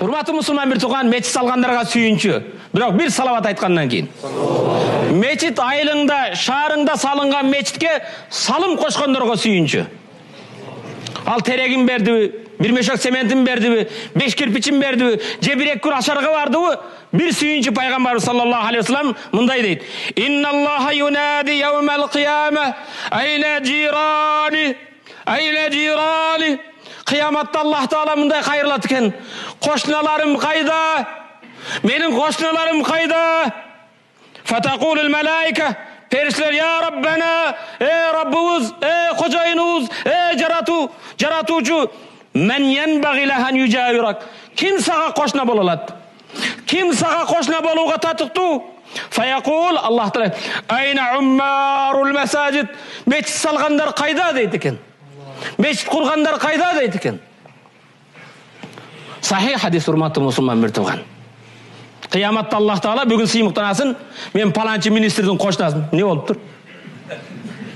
Урматтуу мусулман бир тууган, мечит салгандарга сүйүнчү. Бирок бир салават айткандан кийин. Мечит айылыңда, шаарыңда салынган мечитке салым кошкондорго сүйүнчү. Ал терегин бердиби, бир мешок цементин бердиби, 5 кирпичин бердиби, же бир эки ашарга бардыбы? Бир сүйүнчү пайгамбар саллаллаху алейхи вассалам мындай дейт: "Инналлаха юнади яумал кияма, айна жирани, айна жирани." Кыяматта Аллах Таала мындай кайрылат экен: "Кошналарым кайда? Менин кошналарым кайда?" Фатакулул малаика, периштелер: "Я Раббана, Раббыбыз, кожоюнубуз, жаратуучу, мен янбаги лахан южавирак." Ким сага кошна боло алат? Ким сага кошна болууга татыктуу? Фаякул, Аллах Таала: "Айна уммарул масажид?" Мечит салгандар кайда дейт экен. Мечит кургандар кайда дейт экен. Сахих хадис, урматтуу мусулман бир тууган. Кыяматта Аллах Таала бүгүн сыймыктанасын: "Мен паланчы министрдин кошнасымын." Не болуптур?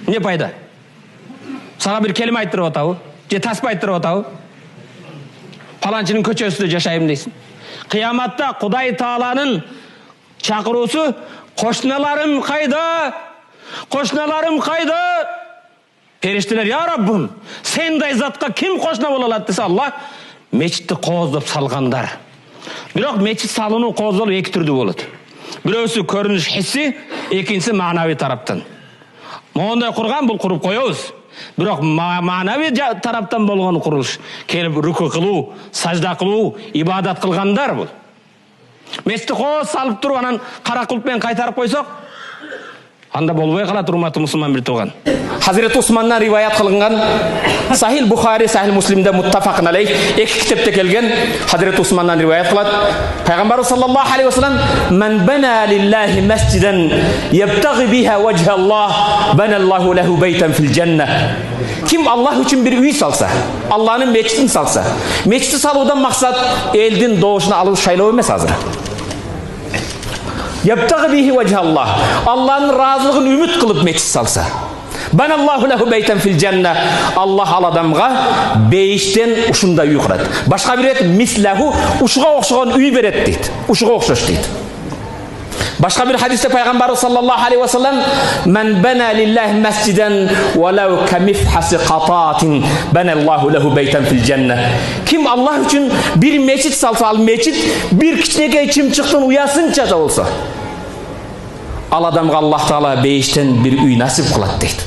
Не пайда? Сага бир келиме айттырып атабы? Же таспа айттырып атабы? Паланчынын көчөсүндө жашайм дейсиң. Кыяматта Кудай Тааланын чакыруусу: "Кошналарым кайда? Кошналарым кайда?" Периштелер: "Я Раббым, сендей затка ким кошна боло алат?" десе, Аллах: "Мечитти кооздоп салгандар." Бирок мечит салынуу кооздолуп эки түрдүү болот. Бирөөсү көрүнүш хисси, экинчиси маанавий тараптан. Моундай курган бул куруп коебуз. Бирок маанавий тараптан болгон курулуш, келип рүкү кылуу, сажда кылуу, ибадат кылгандар бул. Мечитти кооз салып туруп анан кара кулп менен кайтарып койсок, анда болбой калат, урматтуу мусулман бир тууган. Хазирет Усмандан риваят кылынган Сахил Бухари, Сахил Муслимде муттафакун алейх эки китепте келген. Хазирет Усмандан риваят кылат: Пайгамбар саллаллаху алейхи вассалам: "Ман бана лиллахи масжидан ябтагhi биха вajha Аллах, бана Аллаху лаху байтан фил джанна." Ким Аллах үчүн бир үй салса, Аллахнын мечитин салса, мечитти салуудан максат элдин доошуна алып шайлоо эмес азыр. Ябтагhi бихи вajha Аллах, Аллахнын ыраазылыгын үмүт кылып мечит салса, бана Аллаху лаху байтан фил джанна, Аллах ал адамга бейиштен ушундай үй курат. Башка бир рет мислаху, ушуга окшогон үй берет дейт. Ушуга окшош дейт. Башка бир хадисте пайгамбар саллаллаху алейхи вассалам: "Ман бана лиллахи масжидан валау камифхаси кататин, бана Аллаху лаху байтан фил джанна." Ким Аллах үчүн бир мечит салса, ал мечит бир кичинекей чымчыктын уясынча да болсо, ал адамга Аллах Таала бейиштен бир үй насип кылат дейт.